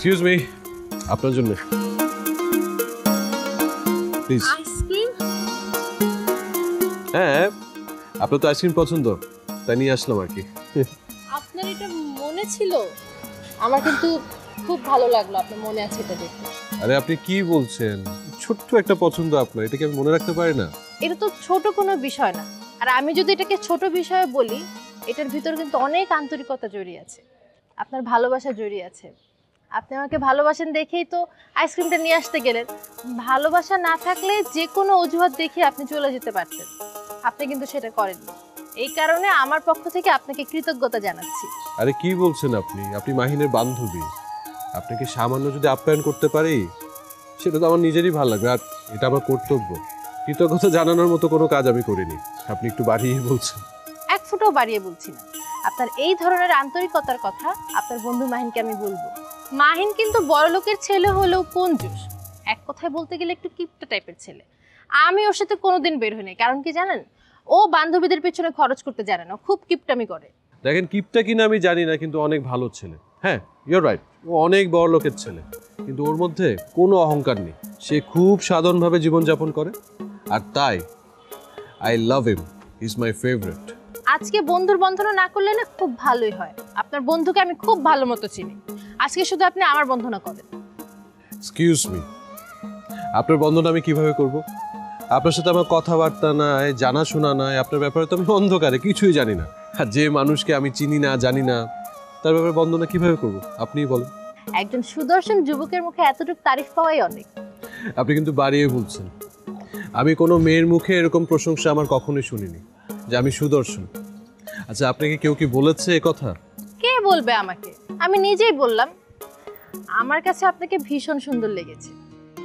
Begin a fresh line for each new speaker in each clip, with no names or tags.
Excuse me, আপনার জন্য please.
Ice cream?
হ্যাঁ, আপনার তো আইসক্রিম পছন্দ, তাই নিয়ে আসলাম আর কি।
আপনার এটা মনে ছিল? আমার কিন্তু খুব ভালো লাগলো আপনার মনে আছে এটা দেখে।
আরে আপনি কি বলছেন? ছোট্ট একটা পছন্দ আপনার, এটাকে আমি মনে রাখতে পারি না?
এটা তো ছোট কোনো বিষয় না, আর আমি যদি এটাকে ছোট বিষয় বলি, এটার ভিতর কিন্তু অনেক আন্তরিকতা জড়িয়ে আছে, আপনার ভালোবাসা জড়িয়ে আছে। আপনি আমাকে ভালোবাসেন দেখেই তো আইসক্রিমটা নিয়ে আসতে গেলেন। ভালোবাসা না থাকলে যে কোনো অজুহাত দেখিয়ে আপনি চলে যেতে পারতেন, আপনি কিন্তু সেটা করেননি। এই কারণে আমার পক্ষ থেকে আপনাকে কৃতজ্ঞতা জানাচ্ছি।
আরে কি বলছেন আপনি? আপনি মাহিনের বান্ধবী, আপনাকে সামান্য যদি আপ্যায়ন করতে পারি সেটা তো আমার নিজেরই ভালো লাগবে, আর এটা আমার কর্তব্য। কৃতজ্ঞতা জানানোর মতো কোনো কাজ আমি করিনি, আপনি একটু বাড়িয়ে বলছেন।
এক ফুটাও বাড়িয়ে বলছি না। আপনার এই ধরনের আন্তরিকতার কথা আপনার বন্ধু মাহিনকে আমি বলবো। মাহিন কিন্তু বড়লোকের ছেলে হলেও কঞ্জুস, এক কথায় বলতে গেলে একটু কিপটা টাইপের ছেলে। আমি ওর সাথে কোনোদিন বের হইনি, কারণ কি জানেন, ও বান্ধবীদের পেছনে খরচ করতে জানে না, খুব কিপটামি করে।
দেখেন, কিপটা কিনা আমি জানি না, কিন্তু অনেক ভালো ছেলে। হ্যাঁ, ইউর রাইট, ও অনেক বড় লোকের ছেলে, কিন্তু ওর মধ্যে কোনো অহংকার নেই। সে খুব সাধারণভাবে জীবনযাপন করে, আর তাই I love him, he is my favourite.
আজকে বন্ধুর বন্ধনা না করলে না খুব ভালোই হয়। আপনার বন্ধুকে আমি খুব ভালো মতো চিনি, আজকে শুধু আপনি আমার বন্ধনা করেন।
এক্সকিউজ মি, আপনার বন্ধন আমি কিভাবে করব? আপনার সাথে আমার কথাবার্তা নাই, জানাশোনা নাই, আপনার ব্যাপারে তো আমি অন্ধকারে কিছুই জানি না। আর যে মানুষকে আমি চিনি না, জানি না, তার ব্যাপারে বন্ধনা কিভাবে করব আপনিই বলেন।
একজন সুদর্শন যুবকের মুখে এতটুকু তারিফ পাওয়াই অনেক।
আপনি কিন্তু বাড়িয়ে বলছেন। আমি কোনো মেয়ের মুখে এরকম প্রশংসা আমার কখনোই শুনিনি যে আমি সুদর্শন। আচ্ছা, আপনাকে কেউ কি বলেছে এ কথা?
কে বলবে আমাকে? আমি নিজেই বললাম। আমার কাছে আপনাকে ভীষণ সুন্দর লেগেছে,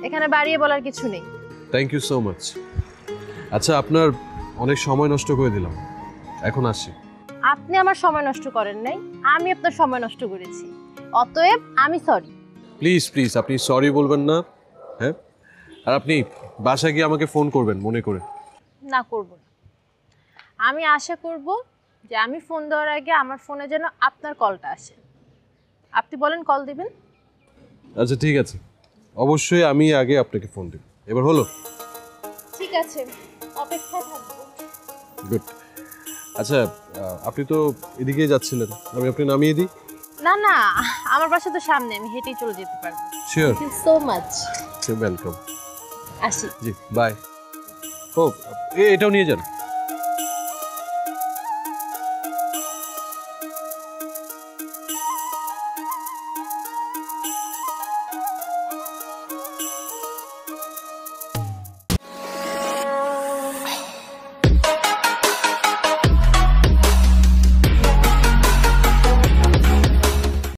এখানে বাড়িয়ে বলার কিছু নেই।
Thank you so much. আচ্ছা, আপনার অনেক সময় নষ্ট করে দিলাম, এখন আসি।
আপনি আমার সময় নষ্ট করেন নাই, আমি আপনার সময় নষ্ট করেছি, অতএব আমি সরি।
প্লিজ প্লিজ, আপনি সরি বলবেন না। হ্যাঁ, আর আপনি বাসায় গিয়ে আমাকে ফোন করবেন মনে করে।
না, করব না। আমি আশা করব যে আমি ফোন দেওয়ার আগে আমার ফোনে যেন আপনার কলটা আসে। আপনি বলেন কল দিবেন।
আচ্ছা ঠিক আছে, অবশ্যই আমি আগে আপনাকে ফোন দেব। এবার হলো?
ঠিক আছে, অপেক্ষায় থাকবো।
গুড। আচ্ছা, আপনি তো এদিকেই যাচ্ছিলেন, আমি আপনি নামিয়ে দিই?
না না, আমার বাসা তো সামনে, আমি হেঁটেই চলে যেতে পারবো।
Sure?
Thank you so much.
Welcome.
আসি।
জি, বাই। ও, এটাও নিয়ে যান।